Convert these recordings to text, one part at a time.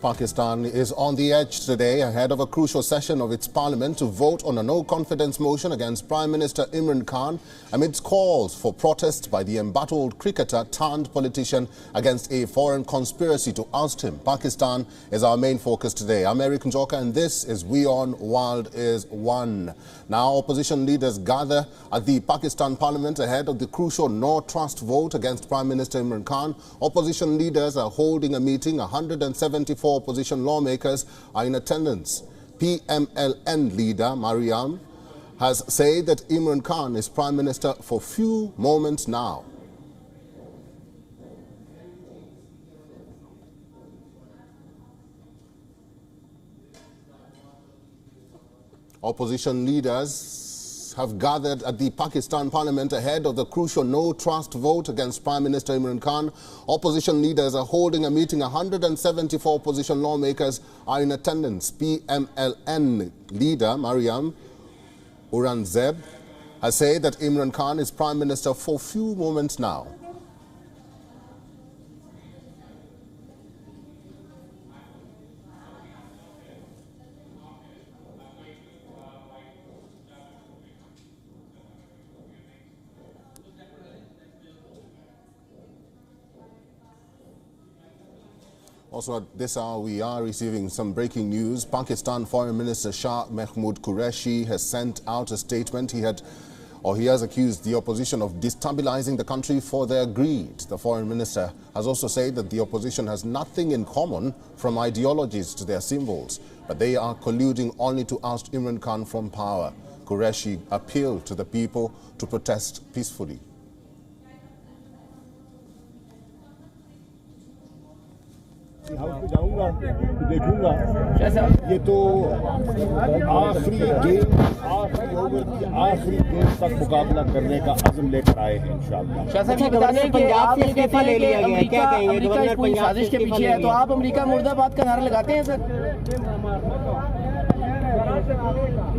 Pakistan is on the edge today ahead of a crucial session of its parliament to vote on a no-confidence motion against Prime Minister Imran Khan amidst calls for protest by the embattled cricketer turned politician against a foreign conspiracy to oust him. Pakistan is our main focus today. I'm Eric Njoka and this is WION World is One. Now opposition leaders gather at the Pakistan parliament ahead of the crucial no-trust vote against Prime Minister Imran Khan. Opposition leaders are holding a meeting. 174 opposition lawmakers are in attendance. PMLN leader Mariam has said that Imran Khan is Prime Minister for few moments now. Opposition leaders have gathered at the Pakistan parliament ahead of the crucial no-trust vote against Prime Minister Imran Khan. Opposition leaders are holding a meeting. 174 opposition lawmakers are in attendance. PMLN leader Mariam Aurangzeb has said that Imran Khan is Prime Minister for few moments now. Also at this hour, we are receiving some breaking news. Pakistan Foreign Minister Shah Mahmood Qureshi has sent out a statement. He has accused the opposition of destabilizing the country for their greed. The foreign minister has also said that the opposition has nothing in common from ideologies to their symbols, but they are colluding only to oust Imran Khan from power. Qureshi appealed to the people to protest peacefully. House पे जाऊंगा तो देखूंगा ये तो आखिरी game आखिरी over की आखिरी गेम तक मुकाबला करने का अज़्म लेकर आए हैं इंशाअल्लाह। गवर्नर पंजाब से इस्तीफा ले लिया गया है, क्या कहेंगे? गवर्नर पंजाब साजिश के पीछे है, तो आप अमेरिका मुर्दाबाद का नारा लगाते हैं सर?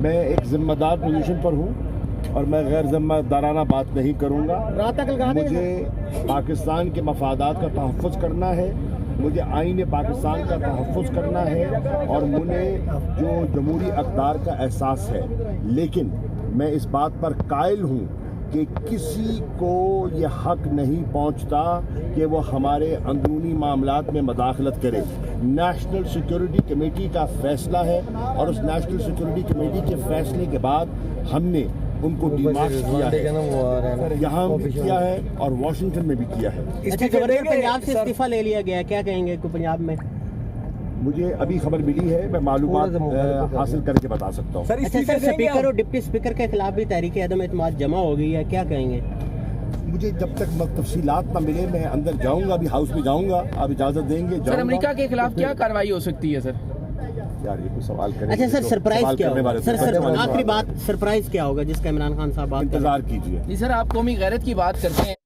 मैं एक जिम्मेदार पोजीशन पर हूँ और मैं गैर जिम्मेदाराना बात नहीं करूँगा। मुझे पाकिस्तान के मफादात का तहफ़्फ़ुज़ करना है, मुझे आईन पाकिस्तान का तहफ़्फ़ुज़ करना है और मुझे जो जमहूरी अक़दार का एहसास है, लेकिन मैं इस बात पर कायल हूँ कि किसी को ये हक़ नहीं पहुँचता कि वो हमारे अंदरूनी मामलात में मदाखलत करे। नेशनल सिक्योरिटी कमेटी का फ़ैसला है और उस नेशनल सिक्योरिटी कमेटी के फ़ैसले के बाद हमने उनको डिमार्क किया है, यहाँ भी किया है और वाशिंगटन में भी किया है। अच्छा, गवर्नर पंजाब से इस्तीफा ले लिया गया, क्या कहेंगे पंजाब में? मुझे अभी खबर मिली है, मैं मालूमात हासिल करके बता सकता हूँ। अच्छा सर, स्पीकर और डिप्टी स्पीकर के खिलाफ भी तहरीक अदम एतमाद जमा हो गई है, क्या कहेंगे? मुझे जब तक तफसीलात ना मिले मैं अंदर जाऊँगा, अभी हाउस में जाऊँगा, आप इजाज़त देंगे? सर, अमेरिका के खिलाफ क्या कार्रवाई हो सकती है सर? यार ये कोई सवाल करें। अच्छा सर, सरप्राइज क्या होगा? सर आखिरी बात, सरप्राइज क्या होगा जिसका इमरान खान साहब बात इंतजार कीजिए। जी सर, आप कौमी गैरत की बात करते हैं।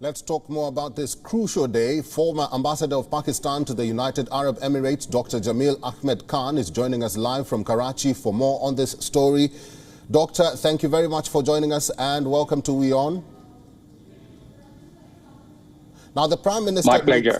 Let's talk more about this crucial day. Former Ambassador of Pakistan to the United Arab Emirates, Dr Jamil Ahmed Khan, is joining us live from Karachi for more on this story. Doctor, thank you very much for joining us and welcome to WION. Now the Prime Minister... My pleasure.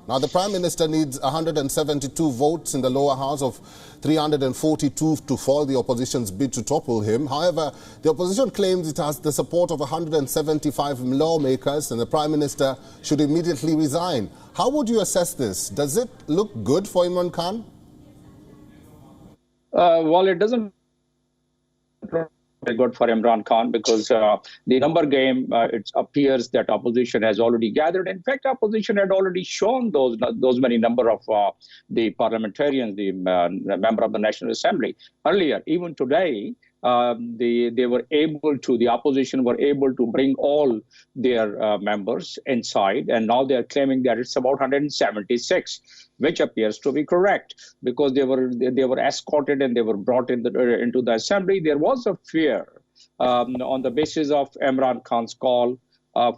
Now, the Prime Minister needs 172 votes in the lower house of 342 to foil the opposition's bid to topple him. However, the opposition claims it has the support of 175 lawmakers and the Prime Minister should immediately resign. How would you assess this? Does it look good for Imran Khan? Well, it doesn't very good for Imran Khan because the number game, it appears that opposition has already gathered. In fact, opposition had already shown those many number of the parliamentarians, the member of the National Assembly earlier. Even today, the opposition were able to bring all their members inside, and now they are claiming that it's about 176, which appears to be correct because they were escorted and they were brought into the assembly. There was a fear on the basis of Imran Khan's call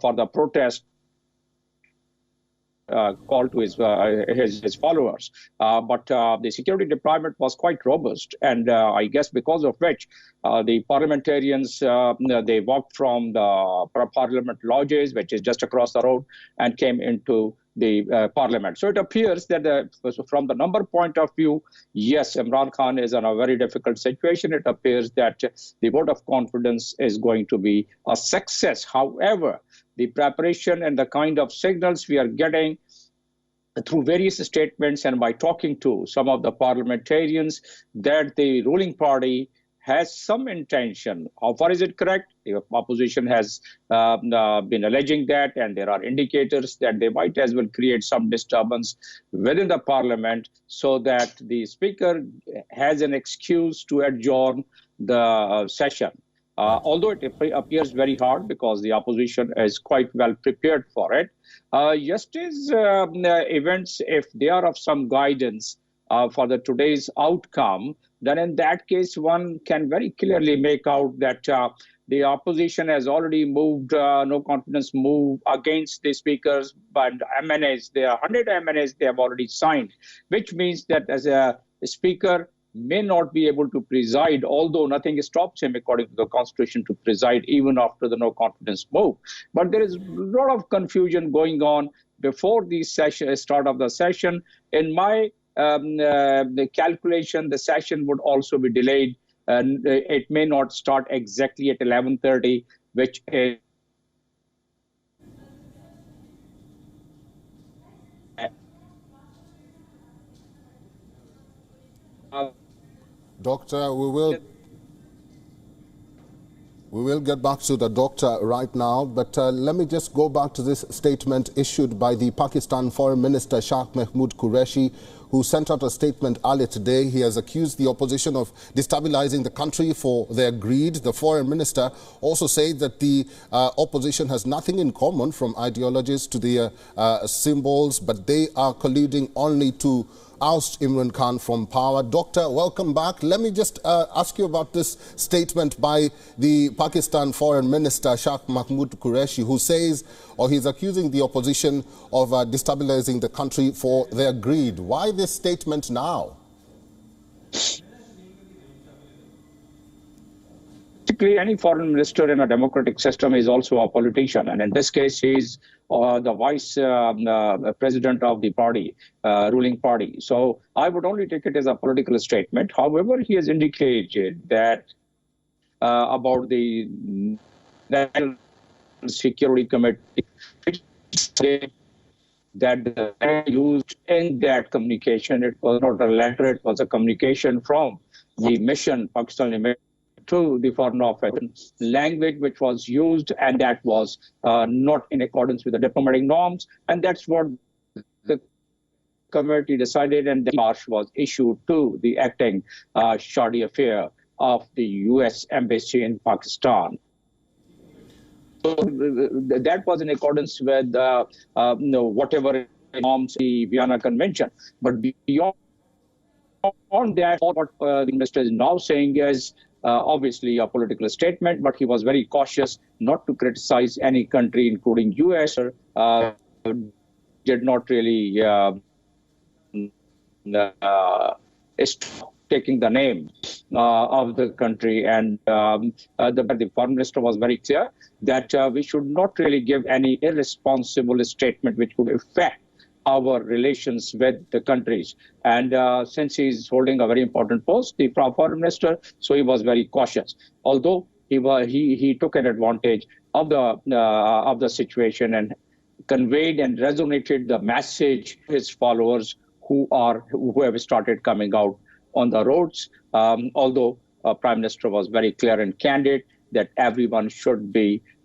for the protest. Call to his followers, but the security deployment was quite robust, and I guess because of which the parliamentarians they walked from the parliament lodges, which is just across the road, and came into the parliament. So it appears that from the number point of view, yes, Imran Khan is in a very difficult situation. It appears that the vote of confidence is going to be a success. However, the preparation and the kind of signals we are getting through various statements and by talking to some of the parliamentarians that the ruling party has some intention. How far is it correct? The opposition has been alleging that, and there are indicators that they might as well create some disturbance within the parliament so that the speaker has an excuse to adjourn the session. Although it appears very hard because the opposition is quite well prepared for it. Yesterday's events, if they are of some guidance for today's outcome, then in that case, one can very clearly make out that the opposition has already moved, no confidence move against the speakers, but MNAs, there are 100 MNAs they have already signed, which means that as a speaker may not be able to preside, although nothing stops him according to the constitution to preside even after the no confidence move. But there is a lot of confusion going on before the start of the session. In my the calculation, the session would also be delayed. It may not start exactly at 11:30, which is Doctor, we will get back to the doctor right now, but let me just go back to this statement issued by the Pakistan Foreign Minister Shah Mahmood Qureshi, who sent out a statement earlier today. He has accused the opposition of destabilizing the country for their greed. The foreign minister also said that the opposition has nothing in common from ideologies to the symbols, but they are colluding only to oust Imran Khan from power. Doctor, welcome back. Let me just ask you about this statement by the Pakistan Foreign Minister Shah Mahmood Qureshi, who says, or he's accusing the opposition of destabilizing the country for their greed. Why this statement now? Basically, any foreign minister in a democratic system is also a politician, and in this case, he's the vice president of the party, ruling party. So I would only take it as a political statement. However, he has indicated that about the National Security Committee, that the used in that communication, it was not a letter, it was a communication from the mission, Pakistani mission, to the Foreign Office, language which was used, and that was not in accordance with the diplomatic norms, and that's what the committee decided, and the charge was issued to the acting Shardi affair of the U.S. Embassy in Pakistan. So that was in accordance with whatever norms the Vienna Convention. But beyond that, what the minister is now saying is obviously a political statement, but he was very cautious not to criticize any country, including U.S. Did not really stop taking the name of the country, and the foreign minister was very clear that we should not really give any irresponsible statement which would affect our relations with the countries. And since he's holding a very important post, the foreign minister, so he was very cautious. Although he took an advantage of the situation and conveyed and resonated the message to his followers who have started coming out on the roads. Although Prime Minister was very clear and candid that everyone should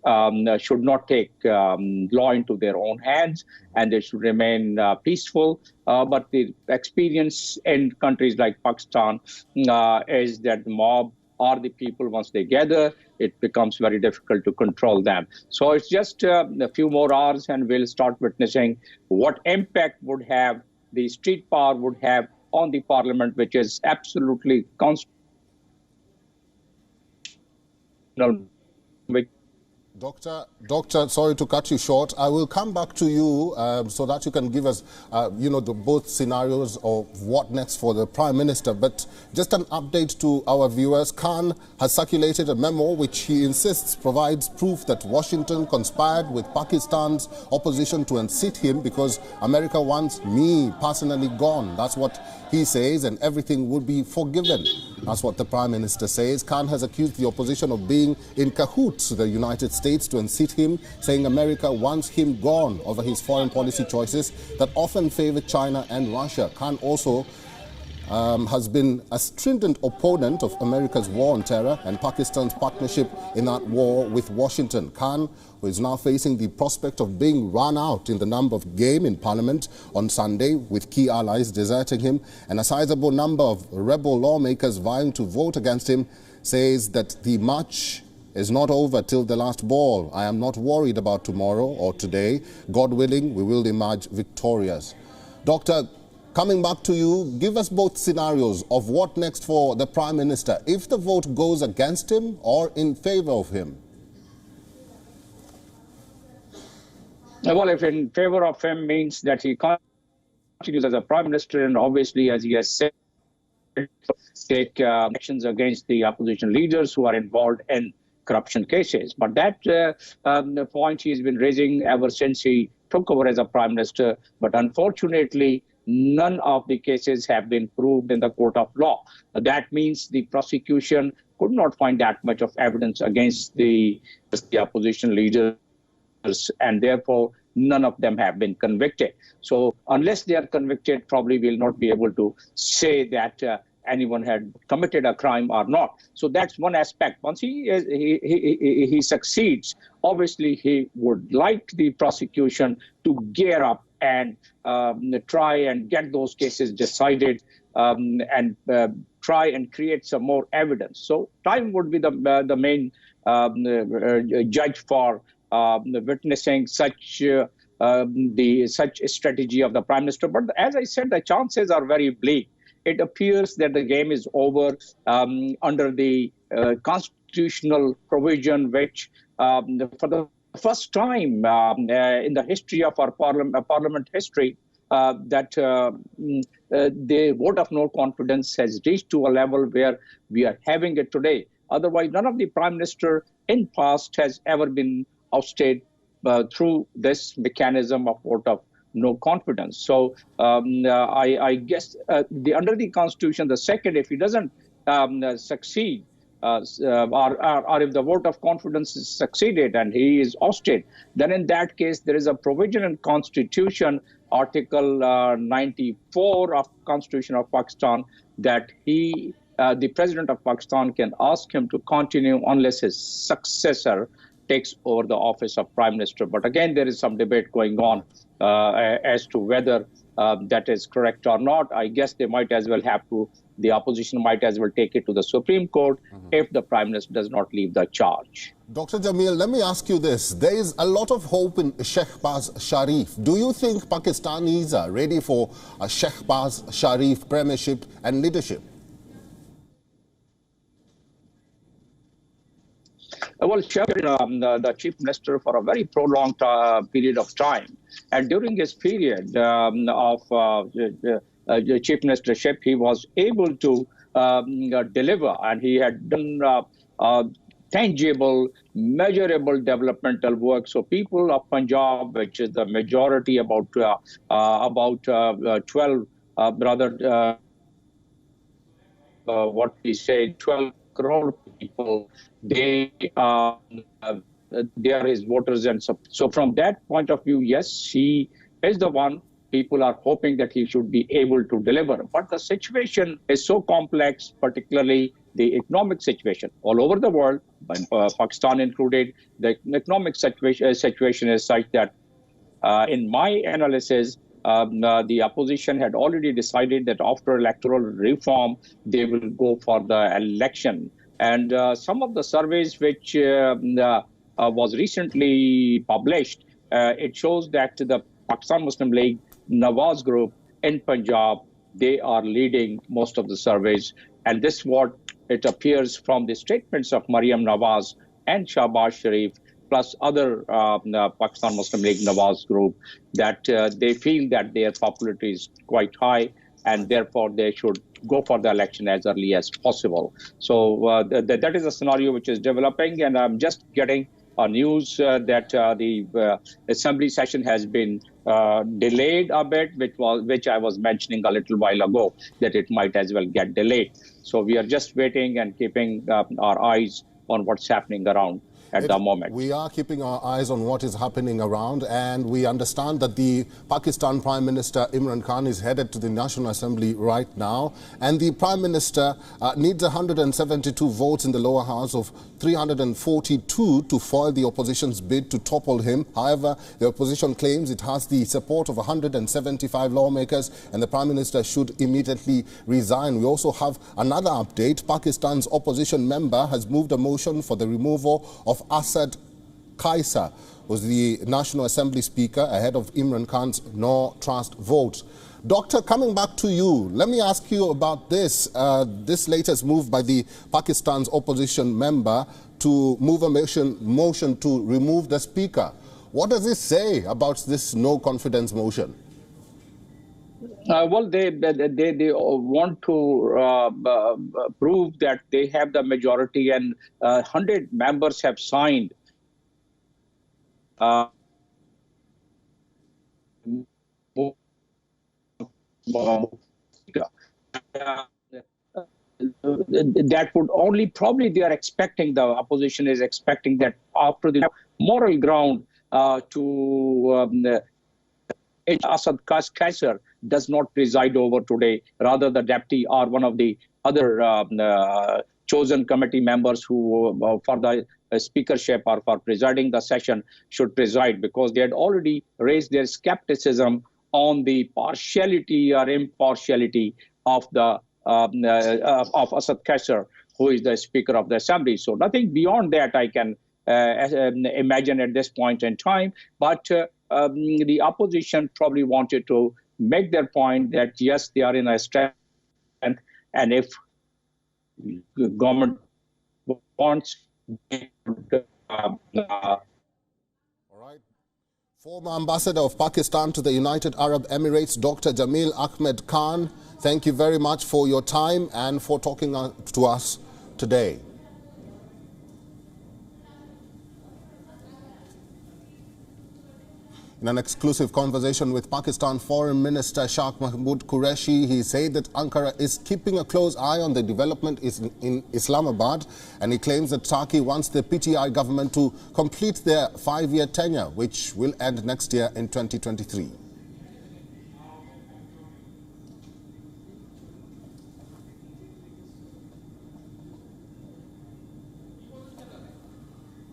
not take law into their own hands, and they should remain peaceful. But the experience in countries like Pakistan is that the mob are the people, once they gather, it becomes very difficult to control them. So it's just a few more hours and we'll start witnessing what impact would have the street power would have on the parliament, which is absolutely constitutional, which Doctor, sorry to cut you short. I will come back to you so that you can give us, both scenarios of what next for the Prime Minister. But just an update to our viewers. Khan has circulated a memo which he insists provides proof that Washington conspired with Pakistan's opposition to unseat him because America wants me personally gone. That's what he says, and everything would be forgiven. That's what the Prime Minister says. Khan has accused the opposition of being in cahoots with the United States to unseat him, saying America wants him gone over his foreign policy choices that often favor China and Russia. Khan also has been a strident opponent of America's war on terror and Pakistan's partnership in that war with Washington. Khan, who is now facing the prospect of being run out in the number of game in Parliament on Sunday, with key allies deserting him and a sizable number of rebel lawmakers vying to vote against him, says that the march is not over till the last ball. I am not worried about tomorrow or today. God willing, we will emerge victorious. Doctor, coming back to you, give us both scenarios of what next for the Prime Minister if the vote goes against him or in favor of him. Well, if in favor of him means that he continues as a Prime Minister, and obviously, as he has said, take actions against the opposition leaders who are involved in corruption cases. But that the point he's been raising ever since he took over as a Prime Minister. But unfortunately, none of the cases have been proved in the court of law. That means the prosecution could not find that much of evidence against the opposition leaders, and therefore none of them have been convicted. So unless they are convicted, probably we'll not be able to say that anyone had committed a crime or not. So that's one aspect. Once he succeeds, obviously he would like the prosecution to gear up and try and get those cases decided and try and create some more evidence. So time would be the main judge for witnessing such such a strategy of the Prime Minister. But as I said, the chances are very bleak. It appears that the game is over under the constitutional provision, which for the first time in the history of our parliament history, that the vote of no confidence has reached to a level where we are having it today. Otherwise, none of the Prime Minister in past has ever been ousted through this mechanism of vote of no confidence. So I guess under the Constitution, the second, if he doesn't succeed, or if the vote of confidence is succeeded and he is ousted, then in that case, there is a provision in Constitution, Article 94 of Constitution of Pakistan, that the President of Pakistan can ask him to continue unless his successor takes over the office of Prime Minister. But again, there is some debate going on as to whether that is correct or not. I guess they might as well have to, the opposition might as well take it to the Supreme Court if the Prime Minister does not leave the charge. Dr. Jamil, let me ask you this. There is a lot of hope in Shehbaz Sharif. Do you think Pakistanis are ready for a Shehbaz Sharif premiership and leadership? Well, the Chief Minister for a very prolonged period of time. And during his period of Chief Ministership, he was able to deliver, and he had done tangible, measurable developmental work. So people of Punjab, which is the majority, about 12 12 crore people, they are his voters. And so from that point of view, yes, he is the one. People are hoping that he should be able to deliver. But the situation is so complex, particularly the economic situation all over the world, Pakistan included. The economic situation is such that, in my analysis, the opposition had already decided that after electoral reform, they will go for the election. And some of the surveys which was recently published, it shows that the Pakistan Muslim League Nawaz group in Punjab, they are leading most of the surveys. And this what it appears from the statements of Maryam Nawaz and Shehbaz Sharif, plus other Pakistan Muslim League Nawaz group, that they feel that their popularity is quite high, and therefore they should go for the election as early as possible. So that is a scenario which is developing, and I'm just getting news that the assembly session has been delayed a bit, which I was mentioning a little while ago, that it might as well get delayed. So we are just waiting and keeping our eyes on what's happening around at the moment. We are keeping our eyes on what is happening around, and we understand that the Pakistan Prime Minister Imran Khan is headed to the National Assembly right now, and the Prime Minister needs 172 votes in the lower house of 342 to foil the opposition's bid to topple him. However, the opposition claims it has the support of 175 lawmakers, and the Prime Minister should immediately resign. We also have another update. Pakistan's opposition member has moved a motion for the removal of Asad Kaisa, was the National Assembly Speaker, ahead of Imran Khan's no trust vote. Doctor, coming back to you, let me ask you about this. This latest move by the Pakistan's opposition member to move a motion to remove the Speaker. What does this say about this no confidence motion? Well, they want to prove that they have the majority, and 100 members have signed that would only probably they are expecting, the opposition is expecting that after the moral ground to Asad Kaisar does not preside over today. Rather, the deputy or one of the other chosen committee members who for the speakership or for presiding the session should preside, because they had already raised their skepticism on the partiality or impartiality of the of Asad Kaisar, who is the Speaker of the Assembly. So nothing beyond that I can imagine at this point in time. But the opposition probably wanted to make their point that yes, they are in a strength, and if the government wants. All right. Former Ambassador of Pakistan to the United Arab Emirates, Dr Jamil Ahmed Khan, thank you very much for your time and for talking to us today. In an exclusive conversation with Pakistan Foreign Minister Shah Mahmood Qureshi, he said that Ankara is keeping a close eye on the development in Islamabad, and he claims that Turkey wants the PTI government to complete their 5-year tenure, which will end next year in 2023.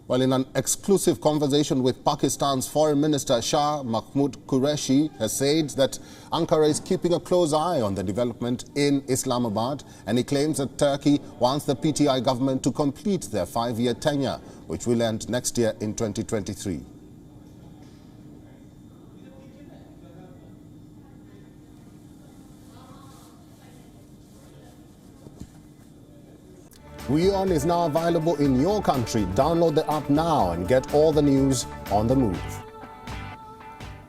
Well, in an exclusive conversation with Pakistan's Foreign Minister Shah Mahmood Qureshi has said that Ankara is keeping a close eye on the development in Islamabad, and he claims that Turkey wants the PTI government to complete their 5-year tenure, which will end next year in 2023. WION is now available in your country. Download the app now and get all the news on the move.